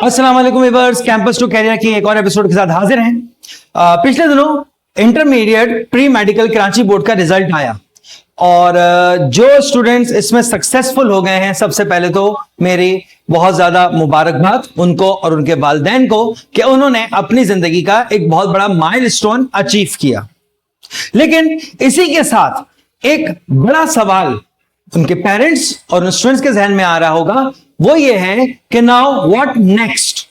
अस्सलाम वालेकुम viewers, campus to career की एक और एपिसोड के साथ हाजिर हैं। पिछले दिनों intermediate pre medical Karachi board का रिजल्ट आया और जो स्टूडेंट्स इसमें सक्सेसफुल हो गए हैं, सबसे पहले तो मेरी बहुत ज्यादा मुबारकबाद उनको और उनके वालिदैन को कि उन्होंने अपनी जिंदगी का एक बहुत बड़ा माइलस्टोन अचीव किया। लेकिन इसी के साथ एक बड़ा सवाल उनके पेरेंट्स और उन स्टूडेंट्स के जहन में आ रहा होगा, वो ये है कि नाउ व्हाट नेक्स्ट,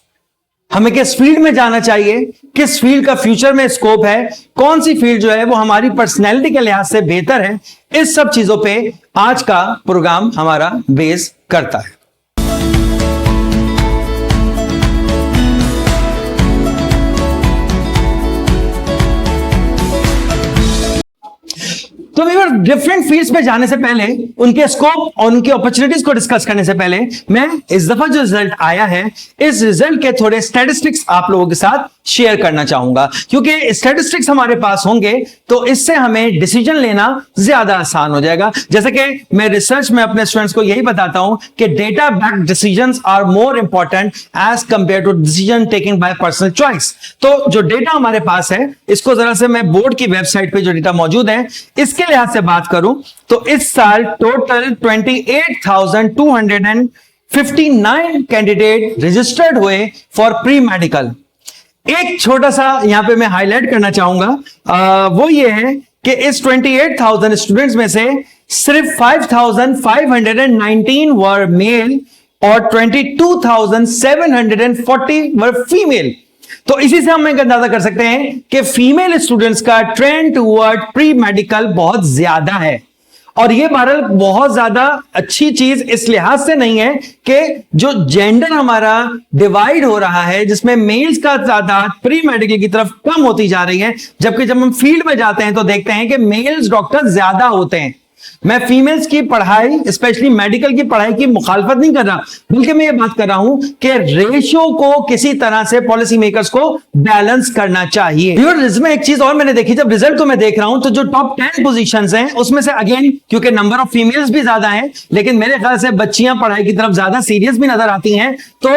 हमें किस फील्ड में जाना चाहिए, किस फील्ड का फ्यूचर में स्कोप है, कौन सी फील्ड जो है वो हमारी पर्सनैलिटी के लिहाज से बेहतर है। इस सब चीजों पे आज का प्रोग्राम हमारा बेस करता है। तो व्यूअर, डिफरेंट फील्ड्स पे जाने से पहले, उनके स्कोप और उनकी अपॉर्चुनिटीज को डिस्कस करने से पहले, मैं इस दफा जो रिजल्ट आया है, इस रिजल्ट के थोड़े स्टैटिस्टिक्स आप लोगों के साथ शेयर करना चाहूंगा, क्योंकि स्टैटिस्टिक्स हमारे पास होंगे तो इससे हमें डिसीजन लेना ज्यादा आसान हो जाएगा। जैसे कि मैं रिसर्च में अपने स्टूडेंट्स को यही बताता हूं कि data backed decisions are more important as compare to decision taking by personal choice. तो जो डेटा हमारे पास है, इसको जरा से मैं बोर्ड की वेबसाइट पे जो डेटा मौजूद है इसके लिहाज से बात करूं तो इस साल टोटल 28,259 कैंडिडेट रजिस्टर्ड हुए फॉर प्री मेडिकल। एक छोटा सा यहां पे मैं हाईलाइट करना चाहूंगा, वो ये है कि इस 28,000 स्टूडेंट्स में से सिर्फ 5,519 वर मेल और 22,740 वर फीमेल। तो इसी से हम एक अंदाजा कर सकते हैं कि फीमेल स्टूडेंट्स का ट्रेंड टुवर्ड प्री मेडिकल बहुत ज्यादा है। और ये बहरहाल बहुत ज्यादा अच्छी चीज इस लिहाज से नहीं है कि जो जेंडर हमारा डिवाइड हो रहा है, जिसमें मेल्स का तादाद प्री मेडिकल की तरफ कम होती जा रही है, जबकि जब हम फील्ड में जाते हैं तो देखते हैं कि मेल्स डॉक्टर ज्यादा होते हैं। मैं फीमेल्स की पढ़ाई, स्पेशली मेडिकल की पढ़ाई की मुखालफत नहीं कर रहा, बल्कि मैं ये बात कर रहा हूं कि रेशियो को किसी तरह से पॉलिसी मेकर्स को बैलेंस करना चाहिए। इसमें एक चीज और मैंने देखी, जब रिजल्ट को मैं देख रहा हूं तो जो टॉप 10 पोजीशंस हैं उसमें से अगेन, क्योंकि नंबर ऑफ फीमेल्स भी ज्यादा है, लेकिन मेरे ख्याल से बच्चियां पढ़ाई की तरफ ज्यादा सीरियस भी नजर आती हैं, तो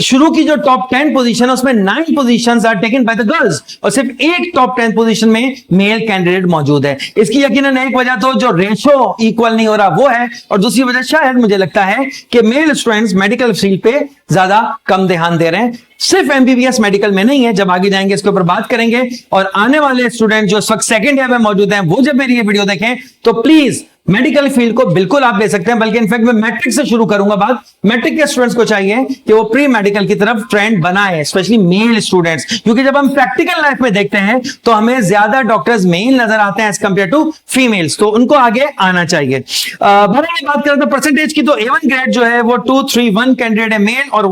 शुरू की जो टॉप 10 पोजीशन है उसमें 9 positions are taken by the girls और सिर्फ एक टॉप 10 पोजीशन में मेल कैंडिडेट मौजूद है। इसकी यकीनन एक वजह तो जो रेशियो इक्वल नहीं हो रहा वो है, और दूसरी वजह शायद मुझे लगता है कि मेल स्टूडेंट्स मेडिकल फील्ड पे ज्यादा कम ध्यान दे रहे हैं। सिर्फ एमबीबीएस मेडिकल में नहीं है, जब आगे जाएंगे इसके ऊपर बात करेंगे। और आने वाले स्टूडेंट जो इस वक्त सेकंड ईयर में मौजूद हैं, वो जब मेरी ये वीडियो देखें तो प्लीज मेडिकल फील्ड को बिल्कुल आप ले सकते हैं, बल्कि इनफैक्ट मैं मैट्रिक से शुरू करूंगा बात। मैट्रिक के स्टूडेंट्स को चाहिए कि वो प्री मेडिकल की तरफ ट्रेंड बनाए, स्पेशली मेल स्टूडेंट्स, क्योंकि जब हम प्रैक्टिकल लाइफ में देखते हैं तो हमें ज्यादा डॉक्टर्स मेल नजर आते हैं एज कंपेयर टू फीमेल्स, तो उनको आगे आना चाहिए। बात करें तो परसेंटेज की, तो A1 ग्रेड जो है वो 231 कैंडिडेट है मेल और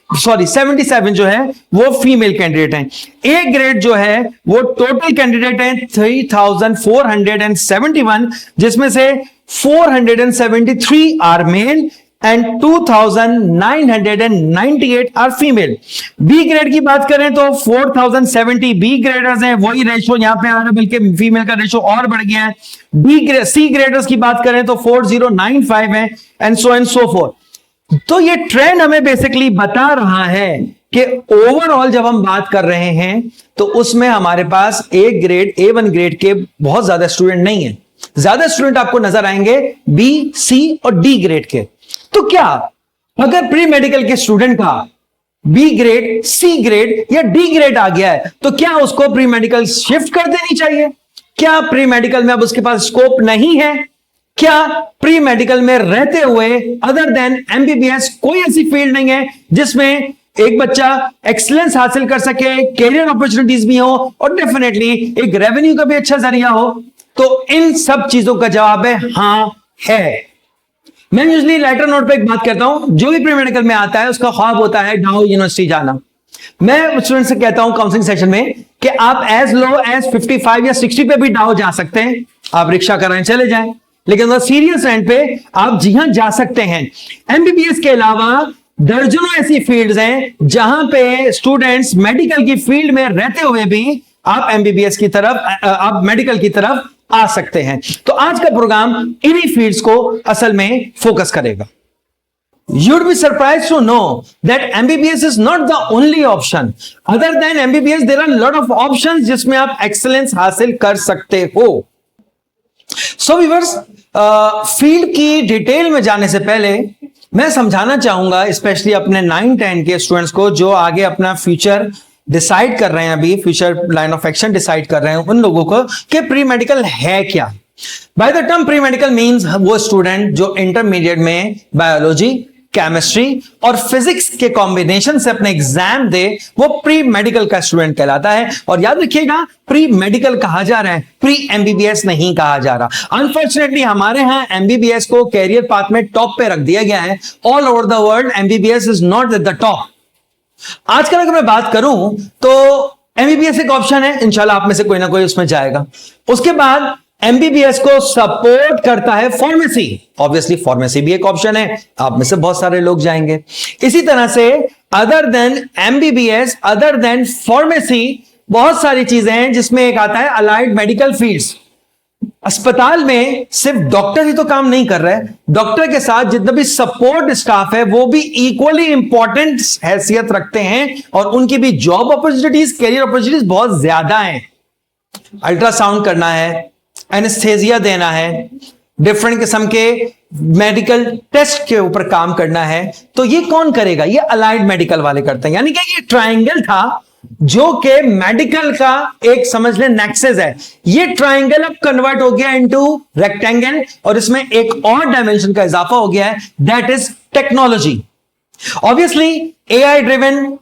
77 जो है वो फीमेल कैंडिडेट हैं। ए ग्रेड जो है वो टोटल कैंडिडेट है 3,471, जिसमें से 473 are male and 2,998 are female. B grade की बात करें तो 4,070 बी ग्रेडर्स हैं, वही रेशो यहां पे आ रहा है, बल्कि फीमेल का रेशो और बढ़ गया है। सी ग्रेडर्स की बात करें तो 4,095 है एंड सो फोर्थ। तो ये ट्रेंड हमें बेसिकली बता रहा है कि ओवरऑल जब हम बात कर रहे हैं तो उसमें हमारे पास A1 ग्रेड के बहुत ज्यादा स्टूडेंट नहीं है। ज्यादा स्टूडेंट आपको नजर आएंगे B, C और D ग्रेड के। तो क्या अगर प्री मेडिकल के स्टूडेंट का B ग्रेड, C ग्रेड या D ग्रेड आ गया है तो क्या उसको प्री मेडिकल शिफ्ट कर देनी चाहिए? क्या प्री मेडिकल में अब उसके पास स्कोप नहीं है? क्या प्री मेडिकल में रहते हुए अदर देन एमबीबीएस कोई ऐसी फील्ड नहीं है जिसमें एक बच्चा एक्सीलेंस हासिल कर सके, कैरियर अपॉर्चुनिटीज भी हो और डेफिनेटली एक रेवेन्यू का भी अच्छा जरिया हो? तो इन सब चीजों का जवाब है हाँ है। मैं यूजुअली लाइटर नोट पे एक बात कहता हूं, जो भी प्री मेडिकल में आता है उसका ख्वाब होता है डाउ यूनिवर्सिटी जाना। मैं स्टूडेंट से कहता हूं काउंसलिंग सेशन में कि आप एज लो एज 55 या 60 पे भी डाउ जा सकते हैं, आप रिक्शा कराएं चले जाएं, लेकिन सीरियस एंड पे आप जी हां जा सकते हैं। एमबीबीएस के अलावा दर्जनों ऐसी फील्ड्स हैं जहां पे स्टूडेंट्स मेडिकल की फील्ड में रहते हुए भी आप एमबीबीएस की तरफ, आप मेडिकल की तरफ आ सकते हैं। तो आज का प्रोग्राम इन्हीं फील्ड्स को असल में फोकस करेगा। You'd be surprised to know that MBBS is not the only option. Other than MBBS, there are a lot of options जिसमें आप excellence हासिल कर सकते हो. So viewers, फील्ड की डिटेल में जाने से पहले मैं समझाना चाहूंगा स्पेशली अपने 9-10 के स्टूडेंट्स को जो आगे अपना फ्यूचर डिसाइड कर रहे हैं, अभी future line of action decide कर रहे हैं, उन लोगों को कि प्री मेडिकल है क्या. By the term pre medical means वो स्टूडेंट जो इंटरमीडिएट में बायोलॉजी, केमिस्ट्री और फिजिक्स के कॉम्बिनेशन से अपने एग्जाम दे, वो प्री मेडिकल का स्टूडेंट कहलाता है. और याद रखिएगा, प्री मेडिकल कहा जा रहा है, प्री एमबीबीएस नहीं कहा जा रहा. अनफॉर्चुनेटली हमारे यहां एमबीबीएस को कैरियर पाथ में टॉप पे रख दिया गया है. All over the world MBBS is not at the top. आजकल अगर मैं बात करूं तो एमबीबीएस एक ऑप्शन है, इंशाल्लाह आप में से कोई ना कोई उसमें जाएगा. उसके बाद एमबीबीएस को सपोर्ट करता है फार्मेसी. ऑब्वियसली फार्मेसी भी एक ऑप्शन है, आप में से बहुत सारे लोग जाएंगे. इसी तरह से other than MBBS, other than pharmacy, बहुत सारी चीजें हैं जिसमें एक आता है अलाइड मेडिकल फील्ड्स. अस्पताल में सिर्फ डॉक्टर ही तो काम नहीं कर रहे, डॉक्टर के साथ जितना भी सपोर्ट स्टाफ है वो भी इक्वली इंपॉर्टेंट हैसियत रखते हैं और उनकी भी जॉब अपॉर्चुनिटीज, कैरियर अपॉर्चुनिटीज बहुत ज्यादा हैं. अल्ट्रासाउंड करना है, एनेस्थेसिया देना है, डिफरेंट किस्म के मेडिकल टेस्ट के ऊपर काम करना है, तो ये कौन करेगा? ये अलाइड मेडिकल वाले करते हैं. यानी कि ये ट्रायंगल था जो कि मेडिकल का एक समझ ले नेक्सस है. ये ट्रायंगल अब कन्वर्ट हो गया इनटू रेक्टेंगल और इसमें एक और डायमेंशन का इजाफा हो गया है, that is technology. Obviously AI driven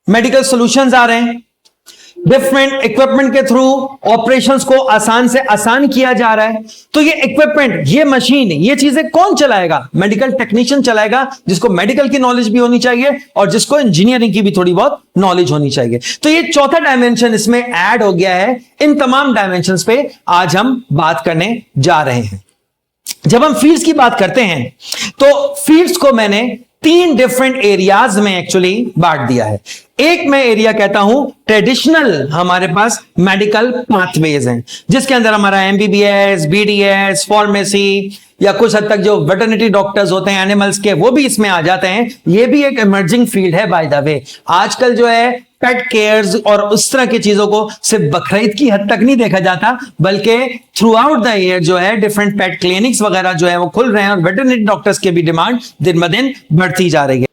medical solutions आ रहे हैं, डिफरेंट इक्विपमेंट के थ्रू ऑपरेशंस को आसान से आसान किया जा रहा है. तो ये इक्विपमेंट, ये मशीन, ये चीजें कौन चलाएगा? मेडिकल टेक्नीशियन चलाएगा, जिसको मेडिकल की नॉलेज भी होनी चाहिए और जिसको इंजीनियरिंग की भी थोड़ी बहुत नॉलेज होनी चाहिए. तो ये चौथा डायमेंशन इसमें ऐड हो गया है. इन तमाम डायमेंशंस पे आज हम बात करने जा रहे हैं. जब हम फील्ड्स की बात करते हैं तो फील्ड्स को मैंने 3 डिफरेंट एरियाज में एक्चुअली बांट दिया है. एक मैं एरिया कहता हूं ट्रेडिशनल, हमारे पास मेडिकल पाथवेज हैं जिसके अंदर हमारा एमबीबीएस, बीडीएस, फार्मेसी या कुछ हद तक जो वेटरनरी डॉक्टर्स होते हैं एनिमल्स के, वो भी इसमें आ जाते हैं. ये भी एक इमर्जिंग फील्ड है बाय द वे. आजकल जो है पेट केयर्स और उस तरह की चीजों को सिर्फ बकरीद की हद तक नहीं देखा जाता, बल्कि थ्रू आउट द ईयर जो है डिफरेंट पेट क्लिनिक्स वगैरह जो है वो खुल रहे हैं और वेटरनरी डॉक्टर्स की भी डिमांड दिन ब दिन बढ़ती जा रही है.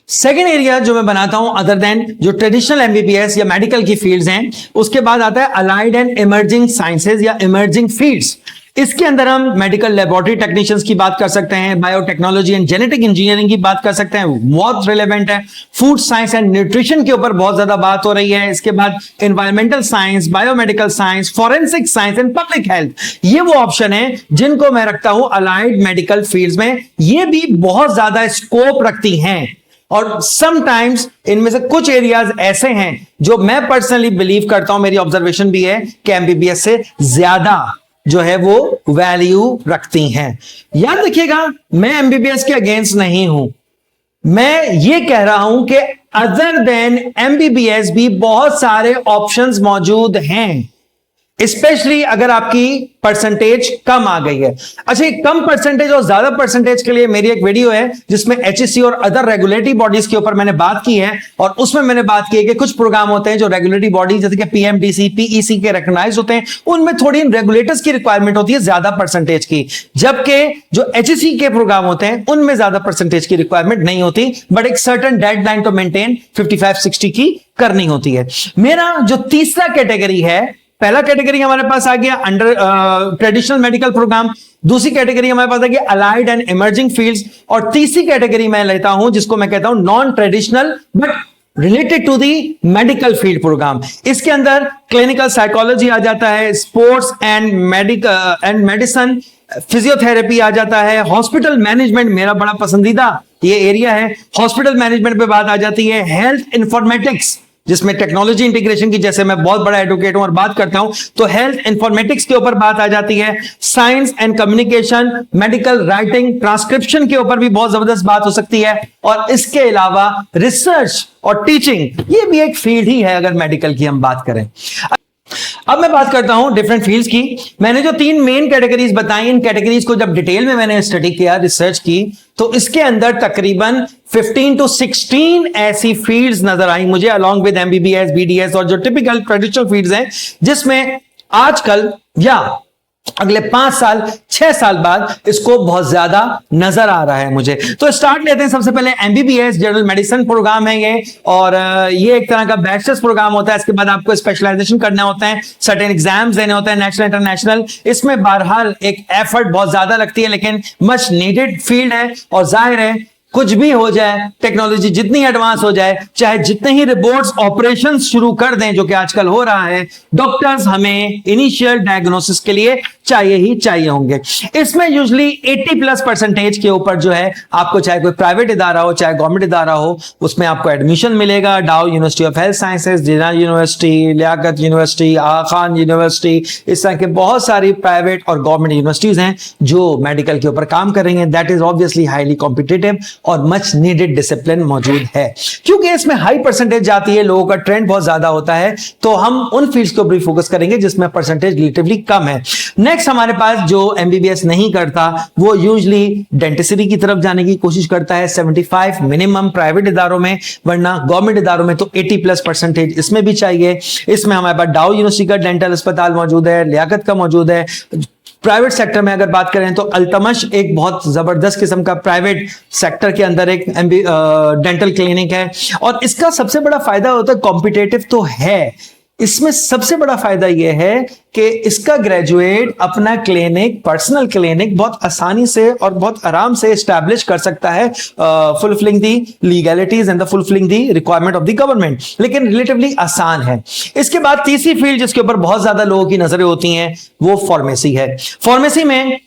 सेकेंड एरिया जो मैं बनाता हूं अदर देन जो ट्रेडिशनल एमबीबीएस या मेडिकल की फील्ड्स हैं, उसके बाद आता है अलाइड एंड इमर्जिंग साइंसेज या इमर्जिंग फील्ड्स. इसके अंदर हम मेडिकल लेबोरेटरी टेक्नीशियंस की बात कर सकते हैं, बायोटेक्नोलॉजी एंड जेनेटिक इंजीनियरिंग की बात कर सकते हैं, बहुत रिलेवेंट है. फूड साइंस एंड न्यूट्रिशन के ऊपर बहुत ज्यादा बात हो रही है. इसके बाद environmental science, biomedical science, forensic science and public health, ये वो ऑप्शन है जिनको मैं रखता हूं अलाइड मेडिकल फील्ड्स में. ये भी बहुत ज्यादा स्कोप रखती हैं और समटाइम्स इनमें से कुछ एरियाज ऐसे हैं जो मैं पर्सनली बिलीव करता हूं, मेरी ऑब्जर्वेशन भी है कि एमबीबीएस से ज्यादा जो है वो वैल्यू रखती हैं. याद रखिएगा, मैं एमबीबीएस के अगेंस्ट नहीं हूं. मैं ये कह रहा हूं कि अदर देन एमबीबीएस भी बहुत सारे ऑप्शंस मौजूद हैं, स्पेशली अगर आपकी परसेंटेज कम आ गई है. अच्छा, कम परसेंटेज और ज्यादा परसेंटेज के लिए मेरी एक वीडियो है जिसमें एचएससी और अदर रेगुलेटरी बॉडीज के ऊपर मैंने बात की है और उसमें मैंने बात की है कि कुछ प्रोग्राम होते हैं जो रेगुलेटरी बॉडीज जैसे कि पीएमडीसी, पीईसी के रिकॉग्नाइज होते हैं, उनमें थोड़ी रेगुलेटर्स की रिक्वायरमेंट होती है ज्यादा परसेंटेज की, जबकि जो एचएससी के प्रोग्राम होते हैं उनमें ज्यादा परसेंटेज की रिक्वायरमेंट नहीं होती, बट एक सर्टन डेडलाइन तो मेंटेन 55-60 की करनी होती है. मेरा जो तीसरा कैटेगरी है, पहला कैटेगरी हमारे पास आ गया अंडर ट्रेडिशनल मेडिकल प्रोग्राम, दूसरी कैटेगरी हमारे पास आ गया अलाइड एंड इमर्जिंग फील्ड्स और तीसरी कैटेगरी मैं लेता हूं जिसको मैं कहता हूं non traditional but related to the medical field programme. इसके अंदर क्लिनिकल साइकोलॉजी आ जाता है, स्पोर्ट्स एंड मेडिसिन, फिजियोथेरेपी आ जाता है, हॉस्पिटल मैनेजमेंट मेरा बड़ा पसंदीदा ये एरिया है, हॉस्पिटल मैनेजमेंट पे बात आ जाती है, हेल्थ इंफॉर्मेटिक्स जिसमें टेक्नोलॉजी इंटीग्रेशन की, जैसे मैं बहुत बड़ा एडवोकेट हूं और बात करता हूं, तो हेल्थ इंफॉर्मेटिक्स के ऊपर बात आ जाती है, science and communication, medical writing, transcription के ऊपर भी बहुत जबरदस्त बात हो सकती है. और इसके अलावा रिसर्च और टीचिंग, ये भी एक फील्ड ही है अगर मेडिकल की हम बात करें. अब मैं बात करता हूं डिफरेंट फील्ड्स की। मैंने जो 3 मेन कैटेगरीज बताई, इन कैटेगरीज को जब डिटेल में मैंने स्टडी किया, रिसर्च की, तो इसके अंदर तकरीबन 15 to 16 ऐसी फील्ड्स नजर आई मुझे, अलॉन्ग विद एमबीबीएस, बीडीएस और जो टिपिकल ट्रेडिशनल फील्ड्स हैं, जिसमें आजकल या अगले 5 साल 6 साल बाद इसको बहुत ज्यादा नजर आ रहा है मुझे। तो स्टार्ट लेते हैं सबसे पहले एमबीबीएस, जनरल मेडिसिन प्रोग्राम है ये, और ये एक तरह का बैचलर्स प्रोग्राम होता है। इसके बाद आपको स्पेशलाइजेशन करना होता है, सर्टेन एग्जाम्स देने होते हैं, नेशनल इंटरनेशनल। इसमें बहरहाल एक एफर्ट बहुत ज्यादा लगती है, लेकिन मच नीडेड फील्ड है। और जाहिर है कुछ भी हो जाए, टेक्नोलॉजी जितनी एडवांस हो जाए, चाहे जितने ही रोबोट्स ऑपरेशन शुरू कर दें, जो कि आजकल हो रहा है, डॉक्टर्स हमें इनिशियल डायग्नोसिस के लिए चाहिए ही चाहिए होंगे। इसमें यूजुअली 80+% के ऊपर जो है आपको, चाहे कोई प्राइवेट इदारा हो चाहे गवर्नमेंट इदारा हो, उसमें आपको एडमिशन मिलेगा। Dow University of Health Sciences, Jinnah University, Liaquat University, Aga Khan University, इस तरह के बहुत सारी प्राइवेट और गवर्नमेंट यूनिवर्सिटीज हैं जो मेडिकल के ऊपर काम कर रही हैं। That is obviously highly competitive और मच नीडेड डिसिप्लिन मौजूद है। क्योंकि इसमें हाई परसेंटेज जाती है, लोगों का ट्रेंड बहुत ज्यादा होता है, तो हम उन फील्ड्स के ऊपर फोकस करेंगे जिसमें परसेंटेज रिलेटिवली कम है। नेक्स्ट हमारे पास जो एमबीबीएस नहीं करता, वो यूजुअली डेंटिस्ट्री की तरफ जाने की कोशिश करता है, 75 मिनिमम प्राइवेट इदारों में, वरना गवर्नमेंट इदारों में तो 80+% इसमें भी चाहिए। इसमें हमारे पास डाउ यूनिवर्सिटी का डेंटल अस्पताल मौजूद है, लियाकत का मौजूद है। प्राइवेट सेक्टर में अगर बात करें तो अल्तमश एक बहुत जबरदस्त किस्म का प्राइवेट सेक्टर के अंदर एक डेंटल क्लिनिक है, और इसका सबसे बड़ा फायदा होता है, कॉम्पिटेटिव तो है, इसमें सबसे बड़ा फायदा यह है कि इसका ग्रेजुएट अपना क्लिनिक, पर्सनल क्लिनिक बहुत आसानी से और बहुत आराम से एस्टैब्लिश कर सकता है, fulfilling the legalities and the fulfilling the requirement of the government, लेकिन रिलेटिवली आसान है। इसके बाद तीसरी फील्ड जिसके ऊपर बहुत ज्यादा लोगों की नजरें होती हैं, वो फार्मेसी है। फार्मेसी में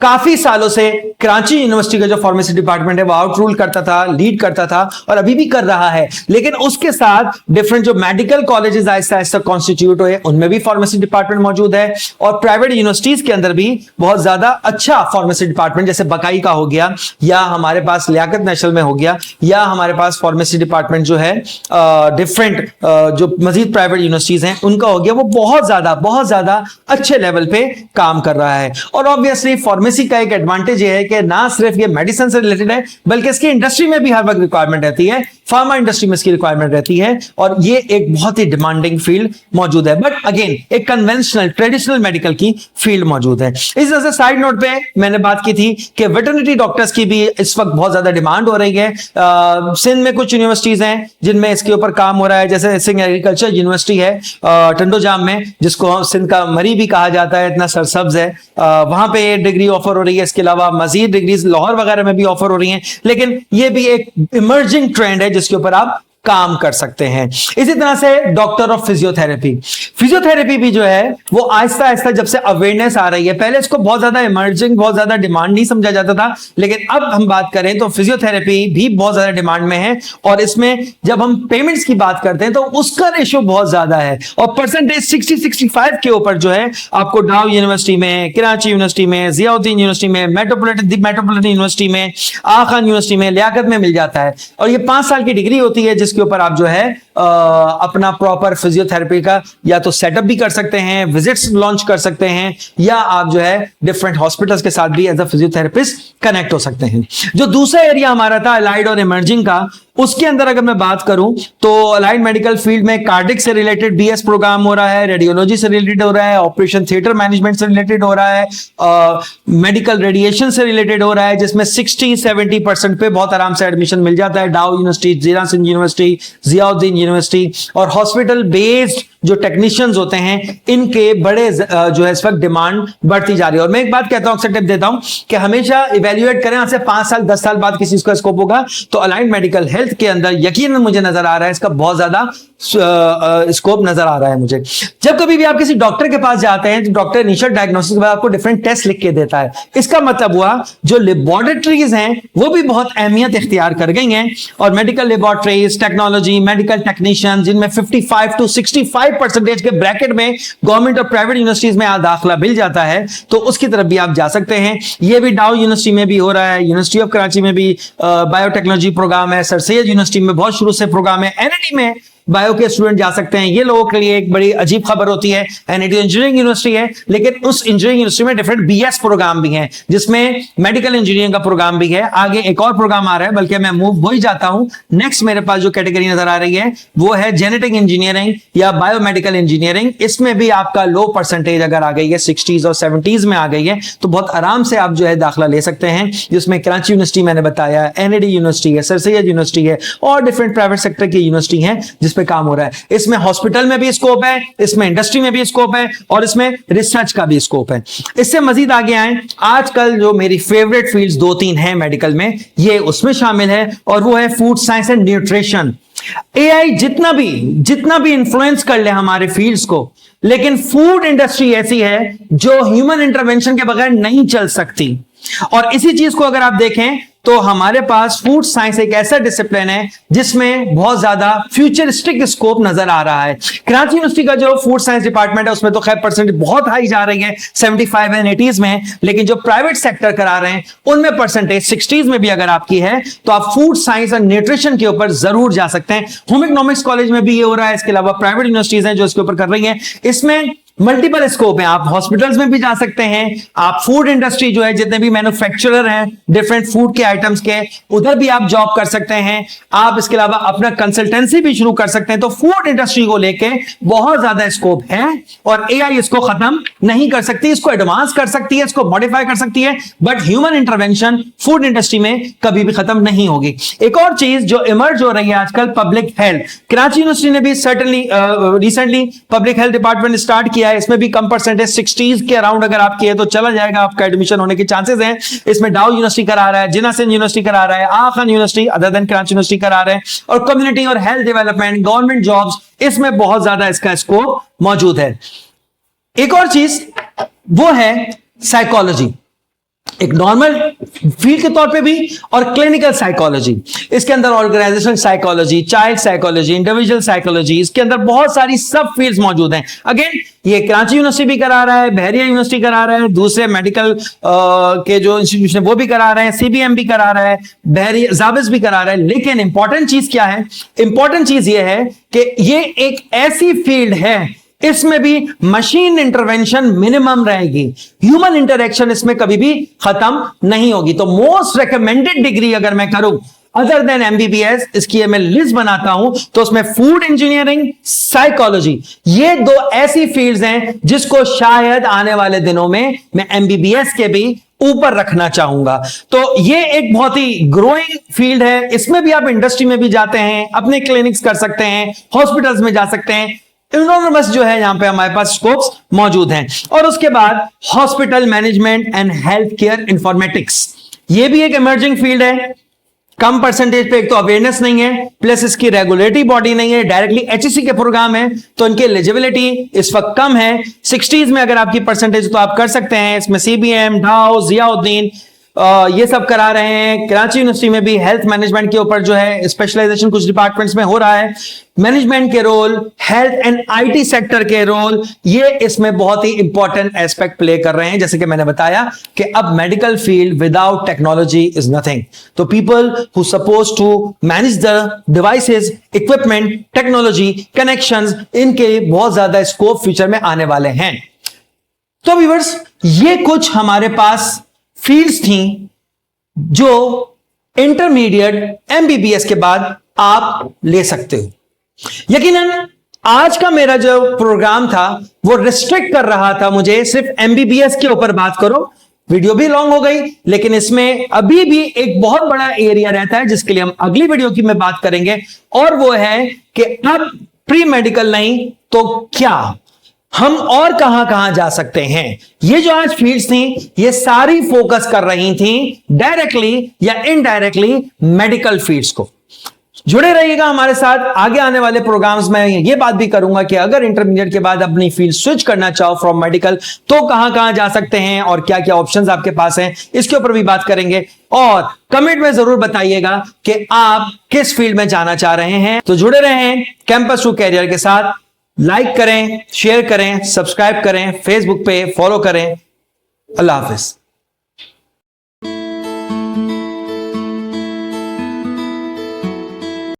काफी सालों से कराची यूनिवर्सिटी का जो फार्मेसी डिपार्टमेंट है वो आउट रूल करता था, लीड करता था, और अभी भी कर रहा है। लेकिन उसके साथ डिफरेंट जो medical colleges Aahista Aahista constitute हुए, उनमें भी फार्मेसी डिपार्टमेंट मौजूद है। और प्राइवेट यूनिवर्सिटीज के अंदर भी बहुत ज्यादा अच्छा फार्मेसी डिपार्टमेंट, जैसे बकाई का हो गया, या हमारे पास लियाकत नेशनल में हो गया, या हमारे पास फार्मेसी डिपार्टमेंट जो है डिफरेंट जो मजीद प्राइवेट यूनिवर्सिटीज हैं उनका हो गया, वो बहुत ज्यादा अच्छे लेवल पे काम कर रहा है। और ऑब्वियसली फार्मेसी का एक एडवांटेज ये है कि ना सिर्फ ये मेडिसिन से रिलेटेड है, बल्कि इसकी इंडस्ट्री में भी हर वक्त रिक्वायरमेंट रहती है, फार्मा इंडस्ट्री में इसकी रिक्वायरमेंट रहती है, और ये एक बहुत ही डिमांडिंग फील्ड मौजूद है। बट अगेन एक कन्वेंशनल ट्रेडिशनल मेडिकल की फील्ड मौजूद है। इस वजह से साइड नोट पे मैंने बात की थी कि वेटरनरी डॉक्टर्स की भी इस वक्त बहुत ज्यादा डिमांड हो रही है। सिंध में कुछ यूनिवर्सिटीज हैं जिनमें इसके ऊपर काम हो रहा है, जैसे सिंध एग्रीकल्चर यूनिवर्सिटी है टंडोजाम में, जिसको सिंध का मरी भी कहा जाता है, इतना सरसब्ज है, वहां पे ये डिग्री ऑफर हो रही है। इसके अलावा मजीद डिग्रीज लाहौर वगैरह में भी ऑफर हो रही हैं, लेकिन ये भी एक इमर्जिंग ट्रेंड है जिसके ऊपर आप काम कर सकते हैं। इसी तरह से डॉक्टर ऑफ फिजियोथेरेपी भी जो है वो आहिस्ता आहिस्ता जब से अवेयरनेस आ रही है, पहले इसको बहुत ज्यादा इमर्जिंग, बहुत ज्यादा डिमांड नहीं समझा जाता था, लेकिन अब हम बात करें तो फिजियोथेरेपी भी बहुत ज्यादा डिमांड में है। और इसमें जब हम पेमेंट्स की बात करते हैं तो उसका रेशियो बहुत ज्यादा है, और परसेंटेज 60-65 के ऊपर जो है आपको डाउ यूनिवर्सिटी में, कराची यूनिवर्सिटी में, जियाउद्दीन यूनिवर्सिटी में, मेट्रोपॉलिटन यूनिवर्सिटी में, आगा खान यूनिवर्सिटी में, लियाकत में मिल जाता है। और ये 5 साल की डिग्री होती है जिसके ऊपर आप जो है अपना प्रॉपर फिजियोथेरेपी का या तो सेटअप भी कर सकते हैं, विजिट्स लॉन्च कर सकते हैं, या आप जो है डिफरेंट हॉस्पिटल्स के साथ भी एज अ फिजियोथेरेपिस्ट कनेक्ट हो सकते हैं। जो दूसरा एरिया हमारा था अलाइड और इमर्जिंग का, उसके अंदर अगर मैं बात करूं तो अलाइड मेडिकल फील्ड में कार्डिक से रिलेटेड बीएस प्रोग्राम हो रहा है, रेडियोलॉजी से रिलेटेड हो रहा है, ऑपरेशन थिएटर मैनेजमेंट से रिलेटेड हो रहा है, मेडिकल रेडिएशन से रिलेटेड हो रहा है, जिसमें 60-70% पे बहुत आराम से एडमिशन मिल जाता है। डाउ यूनिवर्सिटी, जीरा सिंह यूनिवर्सिटी, जियाउद्दीन यूनिवर्सिटी, और हॉस्पिटल बेस्ड जो टेक्नीशियंस होते हैं इनके बड़े जो है इस वक्त डिमांड बढ़ती जा रही है। और मैं एक बात कहता हूं, टिप देता हूं कि हमेशा इवेल्युएट करें, आज से 5 साल 10 साल बाद किसी का स्कोप होगा, तो अलाइड मेडिकल हेल्थ के अंदर यकीनन मुझे नजर आ रहा है इसका बहुत ज्यादा स्कोप नजर आ रहा है मुझे। जब कभी भी आप किसी डॉक्टर के पास जाते हैं तो डॉक्टर इनिशियल डायग्नोसिस के बाद आपको डिफरेंट टेस्ट लिख के देता है। इसका मतलब हुआ जो लेबोरेटरीज हैं वो भी बहुत अहमियत इख्तियार कर गई हैं, और medical laboratories, technology, medical technician, जिनमें 55 to 65% के ब्रैकेट में गवर्नमेंट और प्राइवेट यूनिवर्सिटीज में दाखिला मिल जाता है, तो उसकी तरफ भी आप जा सकते हैं। ये भी डाउ यूनिवर्सिटी में भी हो रहा है, यूनिवर्सिटी ऑफ कराची में भी बायोटेक्नोलॉजी प्रोग्राम है, सर सैयद यूनिवर्सिटी में बहुत शुरू से प्रोग्राम है, एनआईटी में बायो के स्टूडेंट जा सकते हैं। ये लोगों के लिए एक बड़ी अजीब खबर होती है, एनआईटी इंजीनियरिंग यूनिवर्सिटी है, लेकिन उस इंजीनियरिंग यूनिवर्सिटी में डिफरेंट बीएस प्रोग्राम भी हैं, जिसमें मेडिकल इंजीनियरिंग का प्रोग्राम भी है। आगे एक और प्रोग्राम आ रहा है, बल्कि मैं मूव हो ही जाता हूं। नेक्स्ट मेरे पास जो कैटेगरी नजर आ रही है वो है जेनेटिक इंजीनियरिंग या बायोमेडिकल इंजीनियरिंग। इसमें भी आपका लो परसेंटेज अगर आ गई है 60s और 70s में आ गई है तो बहुत आराम से आप जो है दाखिला ले सकते हैं, जिसमें कराची यूनिवर्सिटी मैंने बताया, एनआईटी यूनिवर्सिटी है, सर सैयद यूनिवर्सिटी है और डिफरेंट प्राइवेट सेक्टर की यूनिवर्सिटी है जिसपे काम हो रहा है। इसमें हॉस्पिटल में भी स्कोप है, इसमें इंडस्ट्री में भी स्कोप है और इसमें रिसर्च का भी स्कोप है। इससे मजीद आगे आए, आजकल जो मेरी फेवरेट फील्ड्स 2-3 हैं मेडिकल में, ये उसमें शामिल है और वो है food science and nutrition. AI जितना भी इंफ्लुएंस कर ले हमारे फील्ड्स को, लेकिन फूड इंडस्ट्री ऐसी है जो ह्यूमन इंटरवेंशन के बगैर नहीं चल सकती। और इसी चीज को अगर आप देखें तो हमारे पास फूड साइंस एक ऐसा डिसिप्लिन है जिसमें बहुत ज्यादा फ्यूचरिस्टिक स्कोप नजर आ रहा है। कराची यूनिवर्सिटी का जो फूड साइंस डिपार्टमेंट है उसमें तो खैर परसेंटेज बहुत हाई जा रही है, 75 एंड 80s में, लेकिन जो प्राइवेट सेक्टर करा रहे हैं उनमें परसेंटेज 60s में भी अगर आपकी है तो आप फूड साइंस और न्यूट्रिशन के ऊपर जरूर जा सकते हैं। होम इकोनॉमिक्स कॉलेज में भी ये हो रहा है, इसके अलावा प्राइवेट यूनिवर्सिटीज हैं जो इसके ऊपर कर रही हैं। इसमें मल्टीपल स्कोप है, आप हॉस्पिटल्स में भी जा सकते हैं, आप फूड इंडस्ट्री जो है जितने भी मैन्युफैक्चरर हैं डिफरेंट फूड के आइटम्स के, उधर भी आप जॉब कर सकते हैं। आप इसके अलावा अपना कंसल्टेंसी भी शुरू कर सकते हैं। तो फूड इंडस्ट्री को लेके बहुत ज्यादा स्कोप है और एआई इसको खत्म नहीं कर सकती, इसको एडवांस कर सकती है, इसको मॉडिफाई कर सकती है, but human intervention food industry में कभी भी खत्म नहीं होगी। एक और चीज जो इमर्ज हो रही है आजकल, पब्लिक हेल्थ। कराची यूनिवर्सिटी ने भी certainly recently public health department start किया है। इसमें भी कम परसेंटेज 60s के अराउंड अगर आप किए तो चला जाएगा, आपका एडमिशन होने के चांसेस हैं। इसमें डाउ यूनिवर्सिटी करा रहा है, जिन्ना सिंध यूनिवर्सिटी करा रहा है, आ Khan university other than Karachi university करा रहे हैं, और कम्युनिटी और हेल्थ डेवलपमेंट, गवर्नमेंट जॉब्स, इसमें बहुत ज्यादा इसका स्कोप मौजूद है। एक और चीज वो है साइकोलॉजी, एक नॉर्मल फील्ड के तौर पे भी और क्लिनिकल साइकोलॉजी। इसके अंदर organisation psychology, child psychology, individual psychology, इसके अंदर बहुत सारी सब फील्ड्स मौजूद हैं। अगेन ये कराची यूनिवर्सिटी भी करा रहा है, बहरिया यूनिवर्सिटी करा रहा है, दूसरे मेडिकल के जो इंस्टीट्यूशन वो भी करा रहे हैं, सीबीएम भी करा रहा है, बहरिया जाबिस भी करा रहा है। लेकिन इंपॉर्टेंट चीज क्या है? इंपॉर्टेंट चीज ये है कि ये एक ऐसी फील्ड है, इसमें भी मशीन इंटरवेंशन मिनिमम रहेगी, ह्यूमन इंटरेक्शन इसमें कभी भी खत्म नहीं होगी। तो मोस्ट रिकमेंडेड डिग्री अगर मैं करूं अदर देन एमबीबीएस, इसकी मैं लिस्ट बनाता हूं तो उसमें फूड इंजीनियरिंग, साइकोलॉजी, ये दो ऐसी फील्ड्स हैं जिसको शायद आने वाले दिनों में मैं एमबीबीएस के भी ऊपर रखना चाहूंगा। तो ये एक बहुत ही ग्रोइंग फील्ड है। इसमें भी आप इंडस्ट्री में भी जाते हैं, अपने क्लिनिक्स कर सकते हैं, हॉस्पिटल्स में जा सकते हैं, इनॉर्मस जो है यहां पे हमारे पास स्कोप्स मौजूद हैं। और उसके बाद hospital management and health care informatics, ये भी एक इमर्जिंग फील्ड है। कम परसेंटेज पे एक तो अवेयरनेस नहीं है, प्लस इसकी रेगुलेटरी बॉडी नहीं है, डायरेक्टली एचईसी के प्रोग्राम है तो इनकी एलिजिबिलिटी इस वक्त कम है। 60s में अगर आपकी परसेंटेज तो आप कर सकते हैं। इसमें सीबीएम, डाउ, जियाउद्दीन ये सब करा रहे हैं। कराची यूनिवर्सिटी में भी हेल्थ मैनेजमेंट के ऊपर जो है स्पेशलाइजेशन कुछ डिपार्टमेंट्स में हो रहा है। मैनेजमेंट के role, health and IT sector के रोल, ये इसमें बहुत ही इंपॉर्टेंट एस्पेक्ट प्ले कर रहे हैं। जैसे कि मैंने बताया कि अब medical field without technology is nothing. तो people who suppose to manage the devices, equipment, technology, connections, इनके बहुत ज्यादा स्कोप फ्यूचर में आने वाले हैं। तो व्यूअर्स, ये कुछ हमारे पास फील्ड्स थी जो इंटरमीडिएट एमबीबीएस के बाद आप ले सकते हो। यकीनन आज का मेरा जो प्रोग्राम था वो रिस्ट्रिक्ट कर रहा था मुझे सिर्फ एमबीबीएस के ऊपर बात करो। वीडियो भी लॉन्ग हो गई, लेकिन इसमें अभी भी एक बहुत बड़ा एरिया रहता है जिसके लिए हम अगली वीडियो की में बात करेंगे, और वो है कि अब प्री मेडिकल नहीं तो क्या, हम और कहां कहां जा सकते हैं। ये जो आज फील्ड्स थी ये सारी फोकस कर रही थी डायरेक्टली या इनडायरेक्टली मेडिकल फील्ड्स को। जुड़े रहिएगा हमारे साथ। आगे आने वाले प्रोग्राम्स में ये बात भी करूंगा कि अगर इंटरमीडिएट के बाद अपनी फील्ड स्विच करना चाहो फ्रॉम मेडिकल तो कहां कहां जा सकते हैं और क्या क्या ऑप्शंस आपके पास हैं, इसके ऊपर भी बात करेंगे। और कमेंट में जरूर बताइएगा कि आप किस फील्ड में जाना चाह रहे हैं। तो जुड़े रहें कैंपस टू कैरियर के साथ। लाइक करें, शेयर करें, सब्सक्राइब करें, फेसबुक पे फॉलो करें। अल्लाह हाफिज।